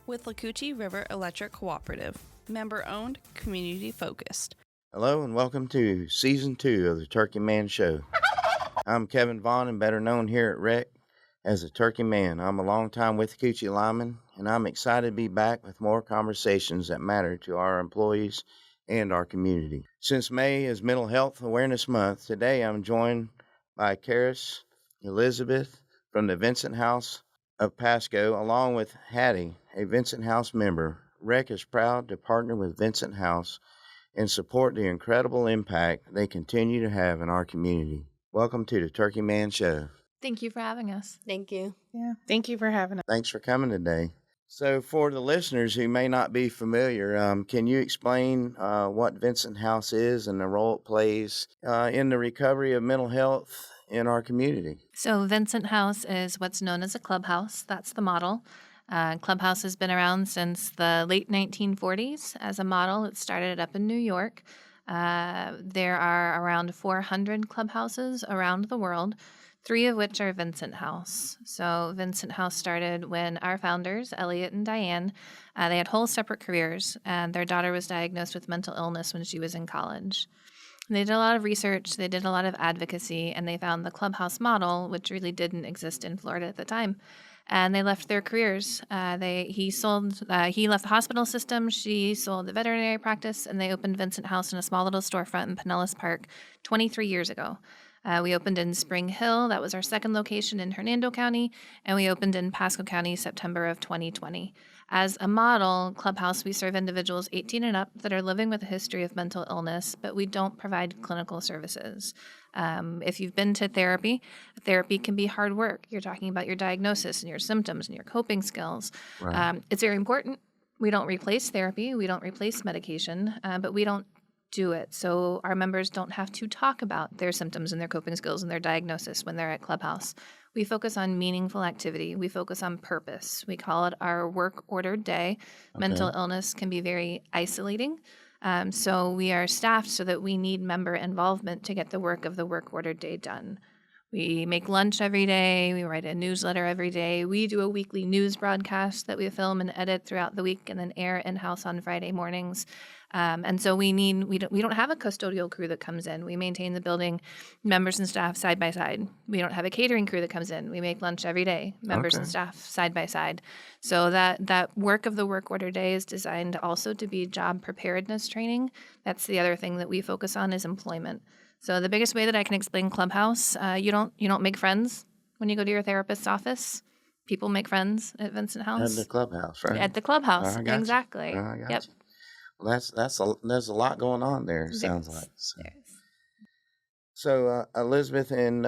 with Lacucci River Electric Cooperative, member-owned, community-focused. Hello and welcome to Season 2 of the Turkey Man Show. I'm Kevin Vaughn, and better known here at REC as the Turkey Man. I'm a longtime with Lacucci lineman, and I'm excited to be back with more conversations that matter to our employees and our community. Since May is Mental Health Awareness Month, today I'm joined by Karis Elizabeth from the Vincent House of Pasco, along with Hattie, a Vincent House member. REC is proud to partner with Vincent House and support the incredible impact they continue to have in our community. Welcome to the Turkey Man Show. Thank you for having us. Thank you. Yeah, thank you for having us. Thanks for coming today. So for the listeners who may not be familiar, can you explain what Vincent House is and the role it plays in the recovery of mental health in our community? So Vincent House is what's known as a clubhouse. That's the model. Clubhouse has been around since the late 1940s as a model. It started up in New York. There are around 400 clubhouses around the world, 3 of which are Vincent House. So Vincent House started when our founders, Elliot and Diane, they had whole separate careers, and their daughter was diagnosed with mental illness when she was in college. They did a lot of research, they did a lot of advocacy, and they found the clubhouse model, which really didn't exist in Florida at the time. And they left their careers. He left the hospital system, she sold the veterinary practice, and they opened Vincent House in a small little storefront in Pinellas Park 23 years ago. We opened in Spring Hill, that was our second location in Hernando County, and we opened in Pasco County September of 2020. As a model, Clubhouse, we serve individuals 18 and up that are living with a history of mental illness, but we don't provide clinical services. If you've been to therapy can be hard work. You're talking about your diagnosis and your symptoms and your coping skills. Right. It's very important. We don't replace therapy. We don't replace medication, but we don't do it. So our members don't have to talk about their symptoms and their coping skills and their diagnosis when they're at Clubhouse. We focus on meaningful activity. We focus on purpose. We call it our work-ordered day. Okay. Mental illness can be very isolating. So we are staffed so that we need member involvement to get the work of the work-ordered day done. We make lunch every day. We write a newsletter every day. We do a weekly news broadcast that we film and edit throughout the week and then air in-house on Friday mornings. And so we don't have a custodial crew that comes in. We maintain the building, members and staff side by side. We don't have a catering crew that comes in. We make lunch every day, members and staff side by side. So that work of the work order day is designed also to be job preparedness training. That's the other thing that we focus on is employment. So the biggest way that I can explain Clubhouse, you don't make friends when you go to your therapist's office. People make friends at Vincent House. At the clubhouse, right? At the clubhouse, exactly. I got Yep. you. Well, there's a lot going on there, it sounds like. So Elizabeth and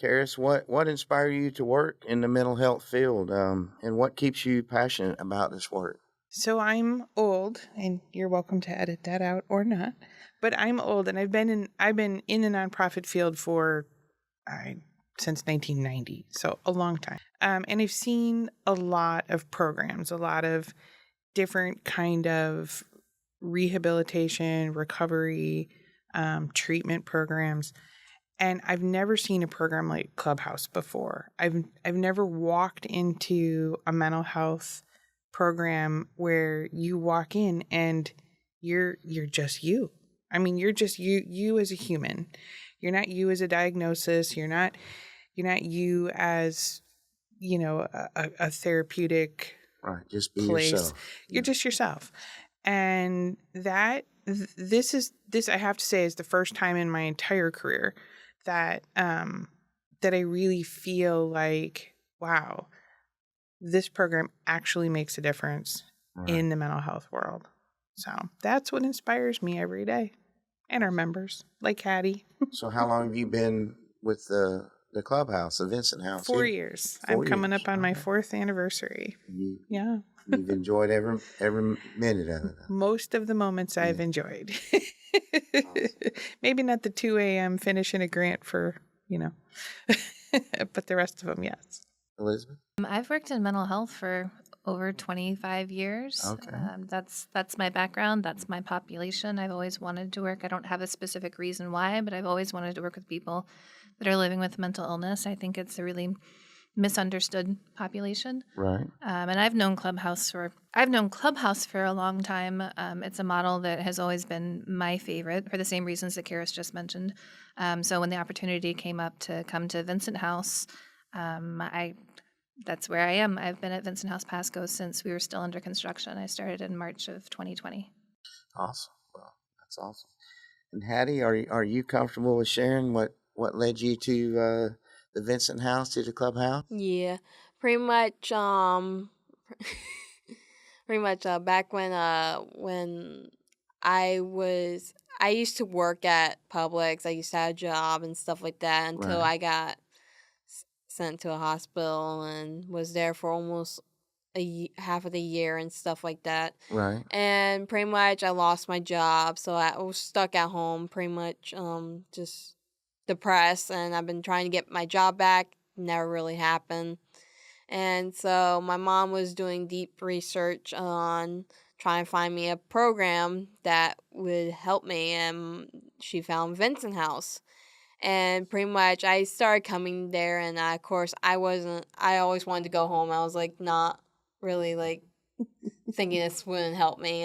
Karis, what inspired you to work in the mental health field, and what keeps you passionate about this work? So I'm old, and you're welcome to edit that out or not. But I'm old, and I've been in the nonprofit field for since 1990, so a long time. And I've seen a lot of programs, a lot of different kind of rehabilitation, recovery, treatment programs. And I've never seen a program like Clubhouse before. I've never walked into a mental health program where you walk in and you're just you. I mean, you're just you as a human. You're not you as a diagnosis. You're not you as, a therapeutic Just be place. yourself. You're just yourself. And this I have to say is the first time in my entire career that I really feel like, wow, this program actually makes a difference in the mental health world. So that's what inspires me every day, and our members, like Hattie. So how long have you been with the clubhouse, the Vincent House? 4 years. I'm coming up on my 4th anniversary. Yeah. You've enjoyed every minute of it. Most of the moments I've enjoyed. Awesome. Maybe not the 2 a.m. finishing a grant for, but the rest of them, yes. Elizabeth? I've worked in mental health for over 25 years. Okay. That's my background. That's my population. I've always wanted to work. I don't have a specific reason why, but I've always wanted to work with people that are living with mental illness. I think it's a really misunderstood population. Right. And I've known Clubhouse for a long time. It's a model that has always been my favorite for the same reasons that Karis just mentioned. So when the opportunity came up to come to Vincent House, that's where I am. I've been at Vincent House Pasco since we were still under construction. I started in March of 2020. Awesome. Well, that's awesome. And Hattie, are you comfortable with sharing what led you to the Vincent House, to the clubhouse? Yeah, pretty much. Pretty much. Back when I used to work at Publix. I used to have a job and stuff like that until Right. I got sent to a hospital and was there for almost half of the year and stuff like that. Right. And pretty much I lost my job, so I was stuck at home, pretty much just depressed, and I've been trying to get my job back. Never really happened. And so my mom was doing deep research on trying to find me a program that would help me, and she found Vincent House. And pretty much I started coming there, and of course I always wanted to go home. I was like not really like thinking this wouldn't help me,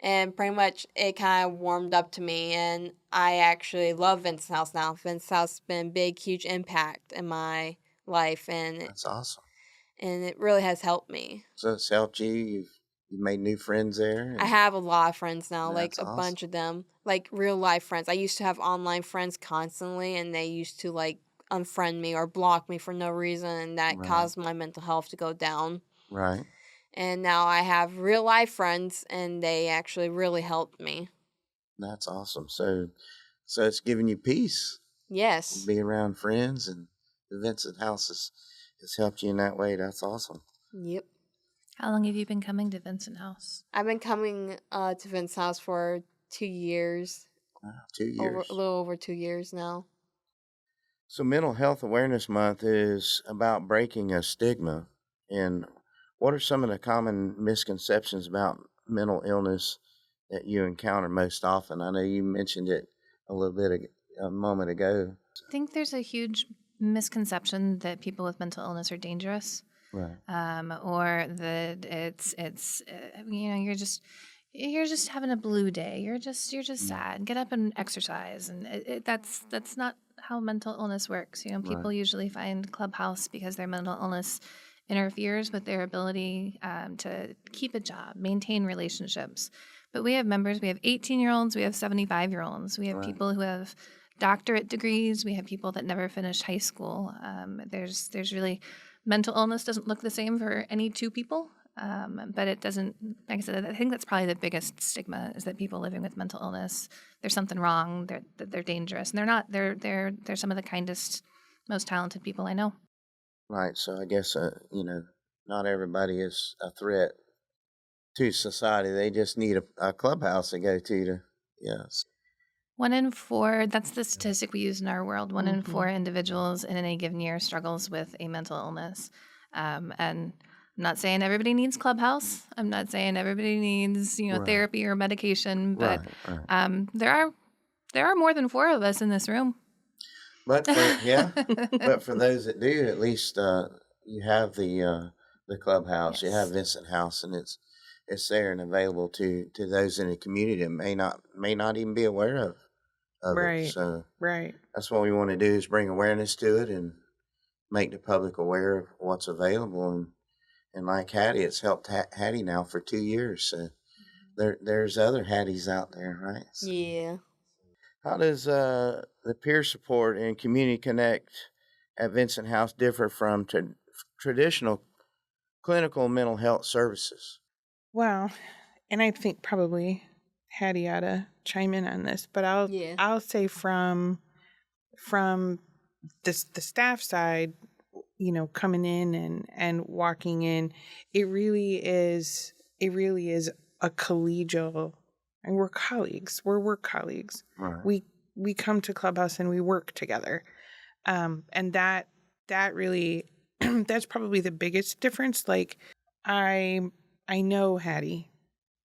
and pretty much it kind of warmed up to me, and I actually love Vincent House now. Vincent House has been a big, huge impact in my life, and That's awesome. it really has helped me. So it's helped you. You've made new friends there. I have a lot of friends now, like That's a awesome. bunch of them, like real life friends. I used to have online friends constantly, and they used to like unfriend me or block me for no reason, and that Right. caused my mental health to go down. Right. And now I have real life friends, and they actually really helped me. That's awesome. So it's giving you peace. Yes. Be around friends, and the Vincent House has helped you in that way. That's awesome. Yep. How long have you been coming to Vincent House? I've been coming to Vince's House for 2 years. Wow, 2 years. A little over 2 years now. So Mental Health Awareness Month is about breaking a stigma. And what are some of the common misconceptions about mental illness that you encounter most often? I know you mentioned it a little bit a moment ago. I think there's a huge misconception that people with mental illness are dangerous. Right. Or that it's you're just having a blue day. You're just sad. Get up and exercise, and that's not how mental illness works. People Right. usually find Clubhouse because their mental illness interferes with their ability to keep a job, maintain relationships. But we have members. We have 18-year-olds. We have 75-year-olds. We have Right. people who have doctorate degrees. We have people that never finished high school. There's really mental illness doesn't look the same for any two people, but it doesn't. Like I said, I think that's probably the biggest stigma is that people living with mental illness, there's something wrong. They're dangerous, and they're not. They're some of the kindest, most talented people I know. Right. So I guess not everybody is a threat to society. They just need a clubhouse to go to. Yes. 1 in 4, that's the statistic we use in our world. 1 in Mhm. 4 individuals in any given year struggles with a mental illness. And I'm not saying everybody needs Clubhouse. I'm not saying everybody needs, Right. therapy or medication, but Right. there are more than 4 of us in this room. But for those that do, at least you have the clubhouse. You have Yes. Vincent House, and it's there and available to those in the community that may not even be aware of it. Right. So Right. that's what we want to do, is bring awareness to it and make the public aware of what's available. And like Hattie, it's helped Hattie now for 2 years. So there's other Hatties out there, right? So Yeah. how does the peer support and community connect at Vincent House differ from traditional clinical mental health services? Well, and I think probably Hattie ought to chime in on this, but Yeah. I'll say from the staff side, coming in and walking in, it really is a collegial, and we're colleagues. We're work colleagues. Right. We come to Clubhouse and we work together. And that really that's probably the biggest difference. Like I know Hattie,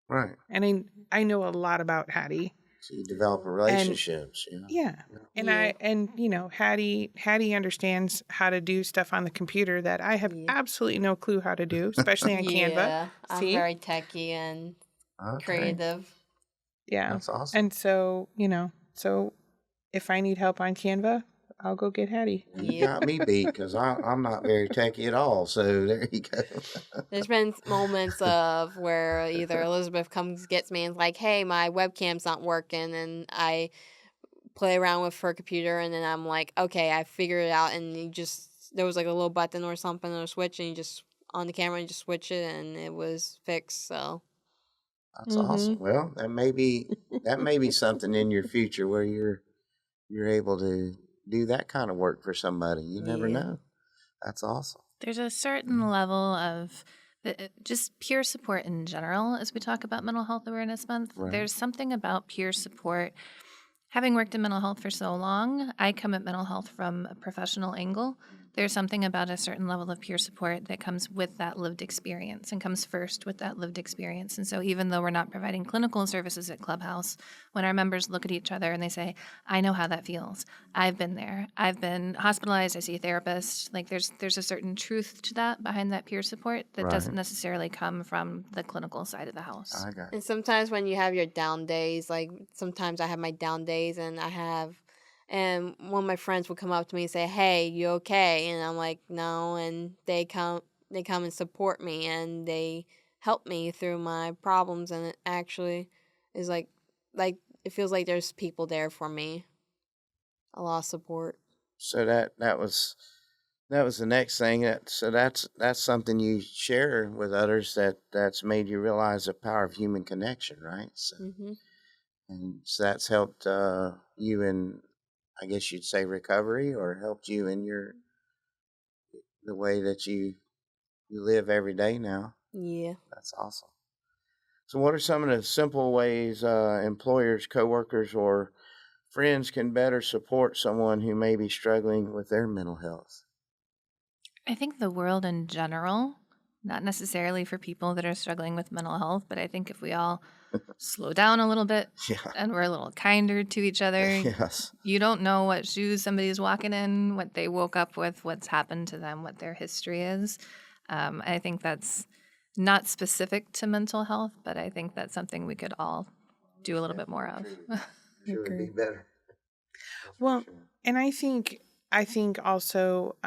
Right. and I know a lot about Hattie. So you develop relationships, you know. Yeah. And Hattie understands how to do stuff on the computer that I have absolutely no clue how to do, especially on Canva. Yeah, I'm See? very techie and creative. Yeah. That's awesome. And so, so if I need help on Canva, I'll go get Hattie. You got me beat because I'm not very techy at all. So there you go. There's been moments of where either Elizabeth comes gets me and is like, "Hey, my webcam's not working," and I play around with her computer, and then I'm like, "Okay, I figured it out." And there was like a little button or something or a switch, and you just on the camera and just switch it, and it was fixed. So That's awesome. Well, that may be something in your future where you're able to do that kind of work for somebody. You never know. That's awesome. There's a certain level of just peer support in general as we talk about Mental Health Awareness Month. Right. There's something about peer support. Having worked in mental health for so long, I come at mental health from a professional angle. There's something about a certain level of peer support that comes with that lived experience and comes first with that lived experience. And so even though we're not providing clinical services at Clubhouse, when our members look at each other and they say, I know how that feels. I've been there. I've been hospitalized. I see a therapist. Like there's a certain truth to that behind that peer support that doesn't necessarily come from the clinical side of the house. I got it. and sometimes when you have your down days, like sometimes I have my down days, and one of my friends would come up to me and say, "Hey, you okay?" And I'm like, "No," and they come and support me, and they help me through my problems, and it actually is like it feels like there's people there for me. A lot of support. So that was the next thing. That's something you share with others that's made you realize the power of human connection, right? So, and so that's helped you in, I guess you'd say, recovery, or helped you in the way that you live every day now. Yeah. That's awesome. So what are some of the simple ways employers, coworkers, or friends can better support someone who may be struggling with their mental health? I think the world in general, not necessarily for people that are struggling with mental health, but I think if we all slow down a little bit and we're a little kinder to each other, you don't know what shoes somebody's walking in, what they woke up with, what's happened to them, what their history is. I think that's not specific to mental health, but I think that's something we could all do a little bit more of. Sure would be better. Well, and I think also,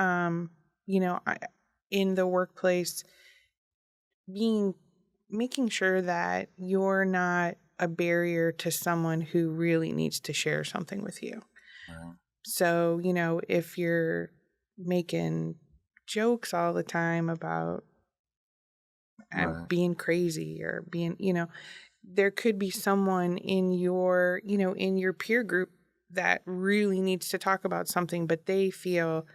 in the workplace, making sure that you're not a barrier to someone who really needs to share something with you. Right. So, if you're making jokes all the time about being crazy or being, there could be someone in your peer group that really needs to talk about something, but they feel,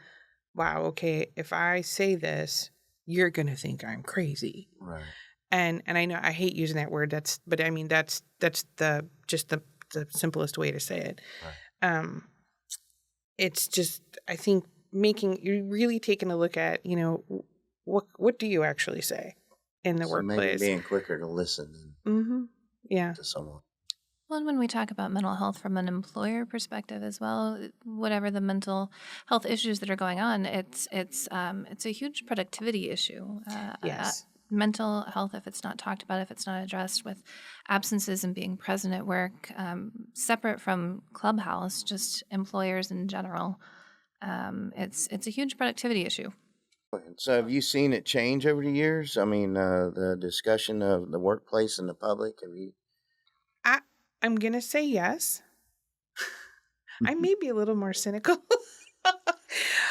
wow, okay, if I say this, you're going to think I'm crazy. Right. And I know I hate using that word. That's the simplest way to say it. Right. It's just, I think you're really taking a look at, what do you actually say in the workplace? Maybe being quicker to listen. To someone. Well, and when we talk about mental health from an employer perspective as well, whatever the mental health issues that are going on, it's a huge productivity issue. Yes. Mental health, if it's not talked about, if it's not addressed with absences and being present at work, separate from Clubhouse, just employers in general, it's a huge productivity issue. So have you seen it change over the years? I mean, the discussion of the workplace and the public, have you? I'm going to say yes. I may be a little more cynical.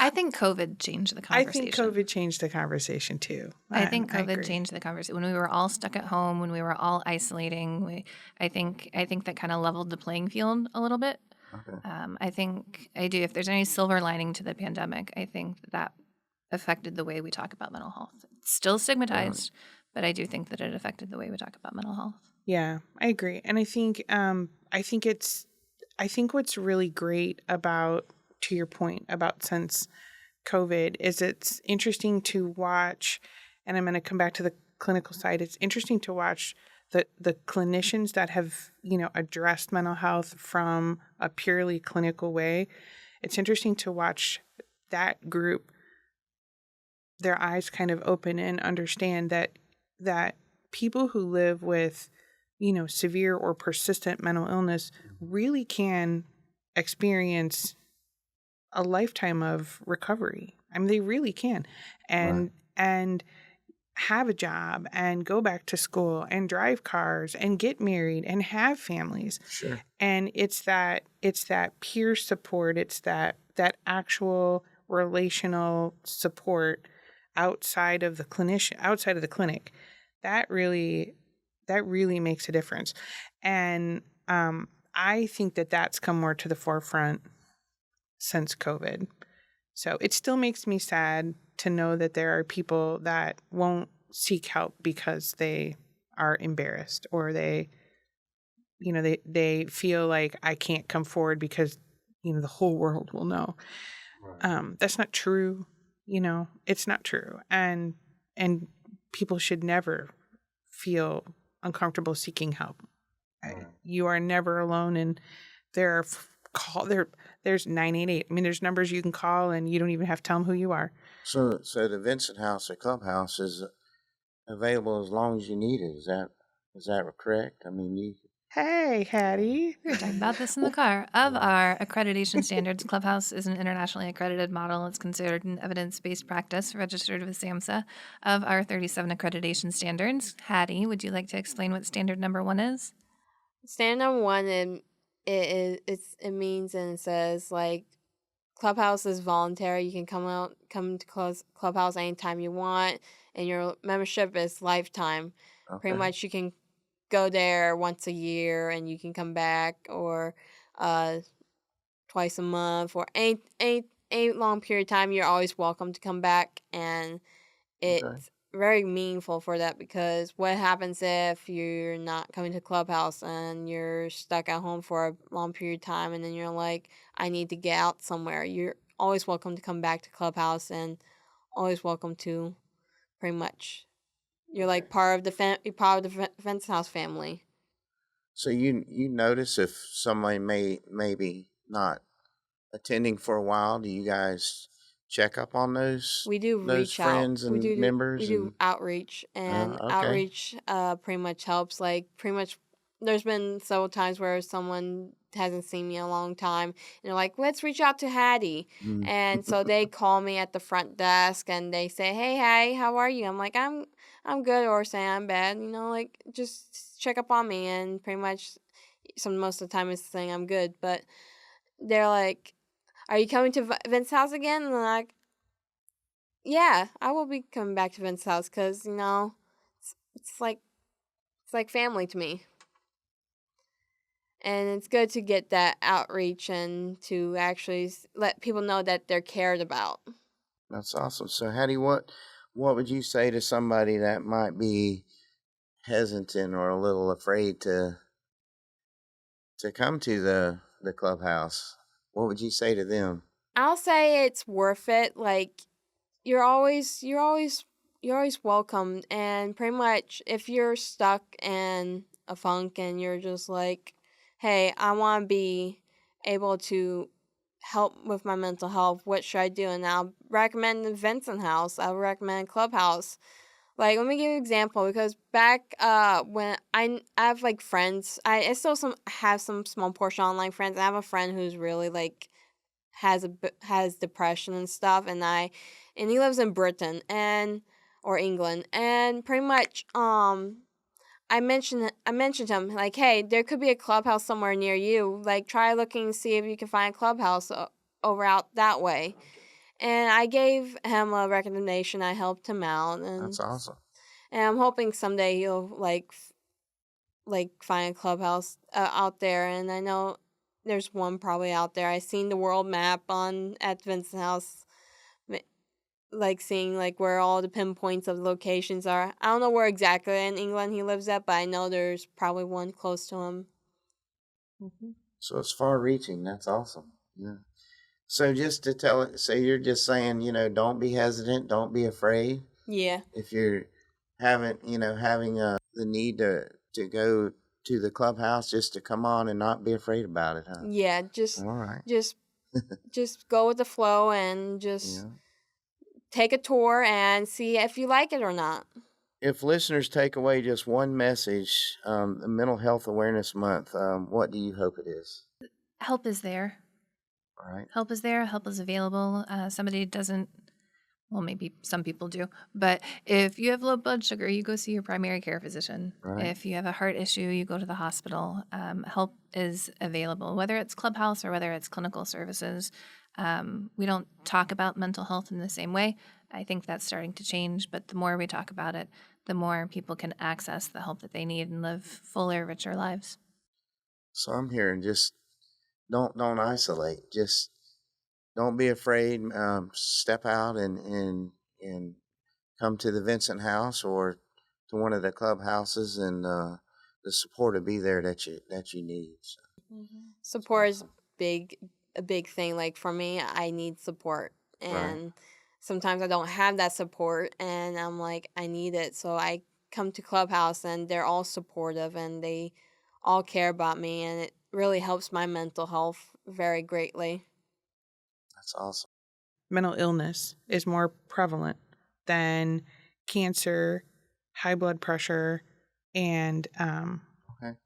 I think COVID changed the conversation. I think COVID changed the conversation too. I think COVID changed the conversation. When we were all stuck at home, when we were all isolating, I think that kind of leveled the playing field a little bit. Okay. I do. If there's any silver lining to the pandemic, I think that affected the way we talk about mental health. It's still stigmatized, but I do think that it affected the way we talk about mental health. Yeah, I agree. And I think what's really great about, to your point about since COVID, is it's interesting to watch, and I'm going to come back to the clinical side, it's interesting to watch the clinicians that have, addressed mental health from a purely clinical way. It's interesting to watch that group, their eyes kind of open and understand that people who live with, severe or persistent mental illness really can experience a lifetime of recovery. I mean, they really can. And have a job and go back to school and drive cars and get married and have families. Sure. And it's that peer support, it's that actual relational support outside of the clinic that really makes a difference. And I think that's come more to the forefront since COVID. So it still makes me sad to know that there are people that won't seek help because they are embarrassed, or they feel like I can't come forward because, the whole world will know. Right. That's not true. It's not true. And people should never feel uncomfortable seeking help. Right. You are never alone, and there's 988. I mean, there's numbers you can call, and you don't even have to tell them who you are. So the Vincent House or Clubhouse is available as long as you need it. Is that correct? I mean, Hey, Hattie. We talked about this in the car. Of our accreditation standards, Clubhouse is an internationally accredited model. It's considered an evidence-based practice registered with SAMHSA. Of our 37 accreditation standards, Hattie, would you like to explain what standard number 1 is? Standard number 1, it means, and it says, like, Clubhouse is voluntary. You can come to Clubhouse anytime you want, and your membership is lifetime. Okay. Pretty much you can go there once a year, and you can come back, or twice a month, or any long period of time. You're always welcome to come back, and it's very meaningful for that, because what happens if you're not coming to Clubhouse and you're stuck at home for a long period of time, and then you're like, I need to get out somewhere? You're always welcome to come back to Clubhouse, and always welcome to, pretty much. You're like part of the Vincent House family. So you notice if somebody may be not attending for a while, do you guys check up on those? We do those reach friends out. and members. We do outreach, and outreach pretty much helps. Like, pretty much, there's been several times where someone hasn't seen me in a long time, and they're like, let's reach out to Hattie. Mm. And so they call me at the front desk, and they say, hey, Hattie, how are you? I'm like, I'm good, or say I'm bad, like, just check up on me. And pretty much most of the time it's saying I'm good, but they're like, are you coming to Vince's house again? And I'm like, yeah, I will be coming back to Vince's house, because, it's like family to me. And it's good to get that outreach and to actually let people know that they're cared about. That's awesome. So, Hattie, what would you say to somebody that might be hesitant or a little afraid to come to the Clubhouse? What would you say to them? I'll say it's worth it. Like, you're always welcome. And pretty much, if you're stuck in a funk and you're just like, hey, I want to be able to help with my mental health, what should I do? And I'll recommend the Vincent House. I'll recommend Clubhouse. Like, let me give you an example, because back when I have, like, friends, I still have some small portion online friends. I have a friend who's really, like, has depression and stuff, and he lives in Britain or England, and pretty much I mentioned him, like, hey, there could be a Clubhouse somewhere near you. Like, try looking to see if you can find a Clubhouse over out that way. And I gave him a recommendation. I helped him out. And that's awesome. And I'm hoping someday he'll like find a Clubhouse out there. And I know there's one probably out there. I seen the world map at Vincent House, like seeing like where all the pinpoints of the locations are. I don't know where exactly in England he lives at, but I know there's probably one close to him. Mm-hmm. So it's far-reaching. That's awesome. Yeah. So just to tell it, so you're just saying, don't be hesitant, don't be afraid. Yeah. If you're having the need to go to the clubhouse just to come on and not be afraid about it, huh? Yeah, All right. just go with the flow and just Yeah. take a tour and see if you like it or not. If listeners take away just one message, the Mental Health Awareness Month, what do you hope it is? Help is there. All right. Help is there. Help is available. Somebody doesn't, well, maybe some people do, but if you have low blood sugar, you go see your primary care physician. Right. If you have a heart issue, you go to the hospital. Help is available, whether it's Clubhouse or whether it's clinical services. We don't talk about mental health in the same way. I think that's starting to change, but the more we talk about it, the more people can access the help that they need and live fuller, richer lives. So I'm hearing just don't isolate. Just don't be afraid. Step out and come to the Vincent House or to one of the clubhouses, and the support will be there that you need. So, Support is a big thing. Like for me, I need support, and sometimes I don't have that support, and I'm like, I need it. So I come to Clubhouse, and they're all supportive, and they all care about me, and it really helps my mental health very greatly. that's awesome. Mental illness is more prevalent than cancer, high blood pressure, and Okay.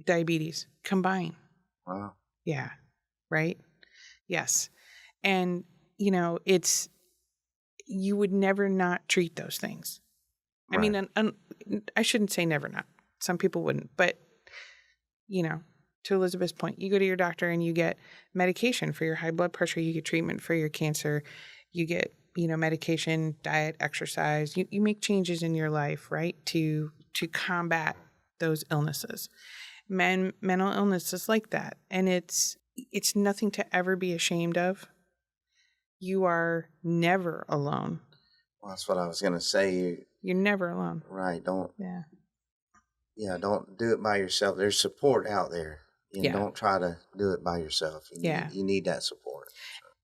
diabetes combined. Wow. Yeah. Right? Yes. And, you would never not treat those things. I Right. mean, I shouldn't say never not. Some people wouldn't. But, to Elizabeth's point, you go to your doctor and you get medication for your high blood pressure. You get treatment for your cancer. You get, medication, diet, exercise. You make changes in your life, right, to combat those illnesses. Mental illness is like that. And it's nothing to ever be ashamed of. You are never alone. Well, that's what I was gonna say. You're never alone. Right. Yeah. Don't do it by yourself. There's support out there. And Yeah. don't try to do it by yourself. You need that support.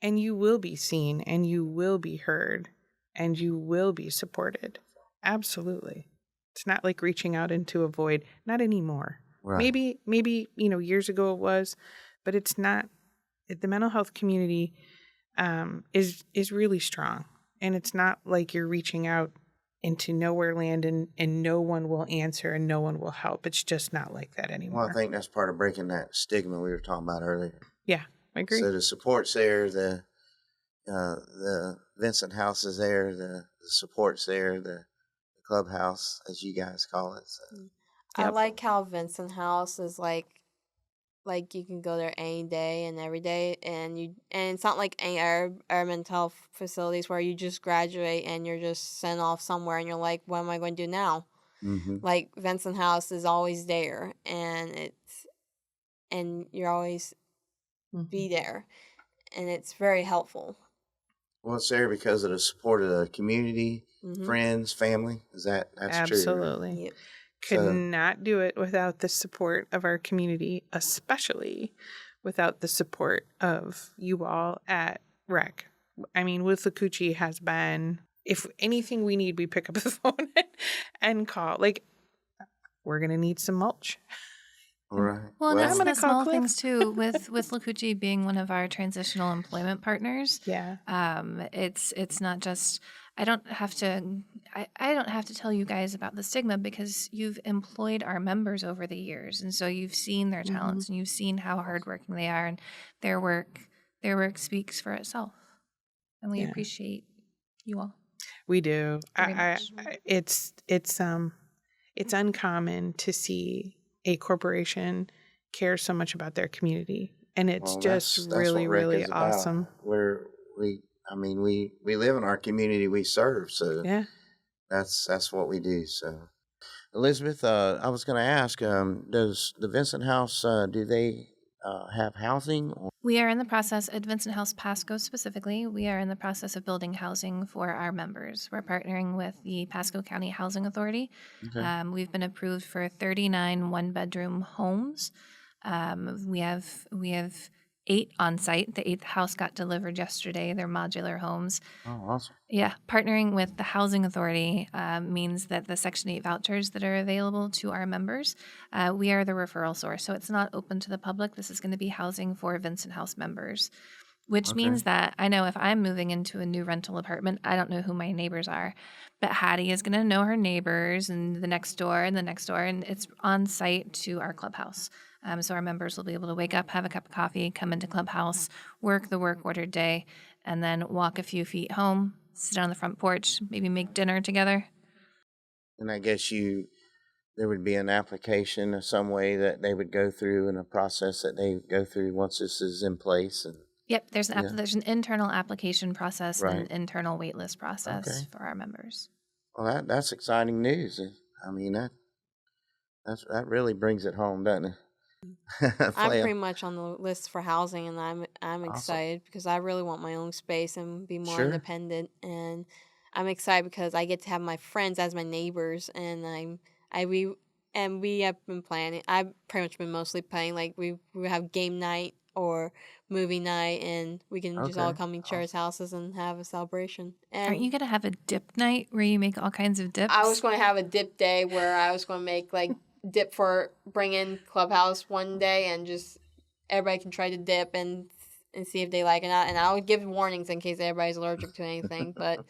And you will be seen, and you will be heard, and you will be supported. Absolutely. It's not like reaching out into a void. Not anymore. Right. Maybe, years ago it was, but it's not. The mental health community is really strong. And it's not like you're reaching out into nowhere land and no one will answer and no one will help. It's just not like that anymore. Well, I think that's part of breaking that stigma we were talking about earlier. Yeah, I agree. So the support's there, the Vincent House is there, the support's there, the clubhouse, as you guys call it. So. I Yep. like how Vincent House is like you can go there any day and every day, and it's not like any our mental health facilities where you just graduate and you're just sent off somewhere and you're like, what am I going to do now? Mm-hmm. Like Vincent House is always there, and you're always be there, and it's very helpful. Well, it's there because of the support of the community, friends, family. That's Absolutely. true. Yep. Could not do it without the support of our community, especially without the support of you all at REC. I mean, With Lakuchi has been, if anything we need, we pick up the phone and call. Like, we're going to need some mulch. All right. Well, and it's gonna the call small Cliff. things too. With Lakuchi being one of our transitional employment partners, Yeah. it's not just. I don't have to tell you guys about the stigma because you've employed our members over the years, and so you've seen their talents and you've seen how hardworking they are, and their work speaks for itself, and we appreciate you all. We do. Very much. It's uncommon to see a corporation care so much about their community, and it's that's really, what REC really is about. awesome. We live in our community we serve, so Yeah. that's what we do. So, Elizabeth, I was going to ask, does the Vincent House do they have housing? We are in the process at Vincent House Pasco specifically. We are in the process of building housing for our members. We're partnering with the Pasco County Housing Authority. Okay. We've been approved for 39 one-bedroom homes. We have 8 on site. The 8th house got delivered yesterday. They're modular homes. Oh, awesome. Yeah, partnering with the Housing Authority means that the Section 8 vouchers that are available to our members, we are the referral source. So it's not open to the public. This is going to be housing for Vincent House members, which Okay. means that I know if I'm moving into a new rental apartment, I don't know who my neighbors are, but Hattie is going to know her neighbors and the next door and the next door, and it's on site to our clubhouse. So our members will be able to wake up, have a cup of coffee, come into clubhouse, work the work ordered day, and then walk a few feet home, sit on the front porch, maybe make dinner together. And I guess there would be an application of some way that they would go through and a process that they go through once this is in place. And Yep, there's Yeah. there's an internal application process and an Right. internal waitlist process Okay. for our members. Well, that's exciting news. I mean, that really brings it home, doesn't it? I'm Play a- pretty much on the list for housing, and I'm Awesome. excited because I really want my own space and be more Sure. independent. And I'm excited because I get to have my friends as my neighbors, and we have been planning. I've pretty much been mostly planning like we have game night or movie night, and we can just all Okay. come to each other's houses and have a celebration. And Aren't you going to have a dip night where you make all kinds of dips? I was going to have a dip day where I was going to make like dip for bring in Clubhouse one day and just everybody can try to dip and see if they like it or not. And I would give warnings in case everybody's allergic to anything. But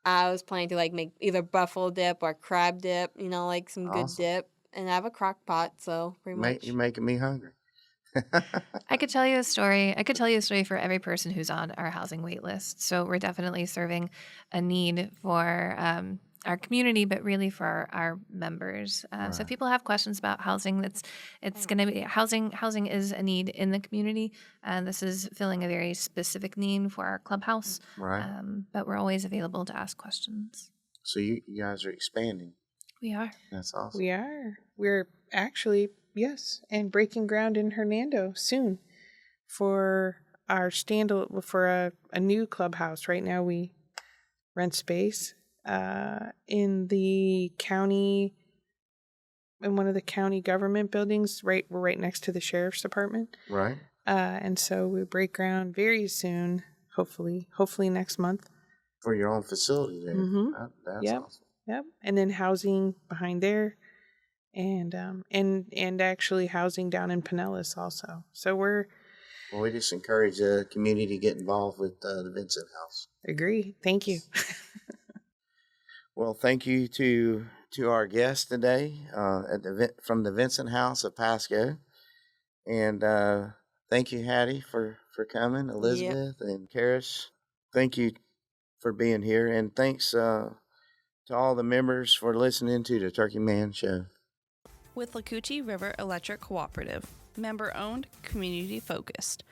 I was planning to like make either buffalo dip or crab dip, like some good Awesome. dip. And I have a crock pot, so pretty much. You're making me hungry. I could tell you a story. I could tell you a story for every person who's on our housing wait list. So we're definitely serving a need for our community, but really for our members. So if Right. people have questions about housing, it's going to be housing. Housing is a need in the community, and this is filling a very specific need for our clubhouse. Right. But we're always available to ask questions. So you guys are expanding. We are. That's awesome. We are. We're actually, yes, and breaking ground in Hernando soon for our for a new clubhouse. Right now we rent space in the county, in one of the county government buildings. We're right next to the sheriff's department. Right. And so we break ground very soon, hopefully next month. For your own facility there. Mhm. That's Yep. awesome. Yep. And then housing behind there, and actually housing down in Pinellas also. So we're Well, we just encourage the community to get involved with the Vincent House. agree. Thank you. Well, thank you to our guest today from the Vincent House of Pasco, and thank you, Hattie, for coming. Elizabeth and Karis, thank you for being here, and thanks to all the members for listening to the Turkey Man Show. With Lacucci River Electric Cooperative, member owned, community focused.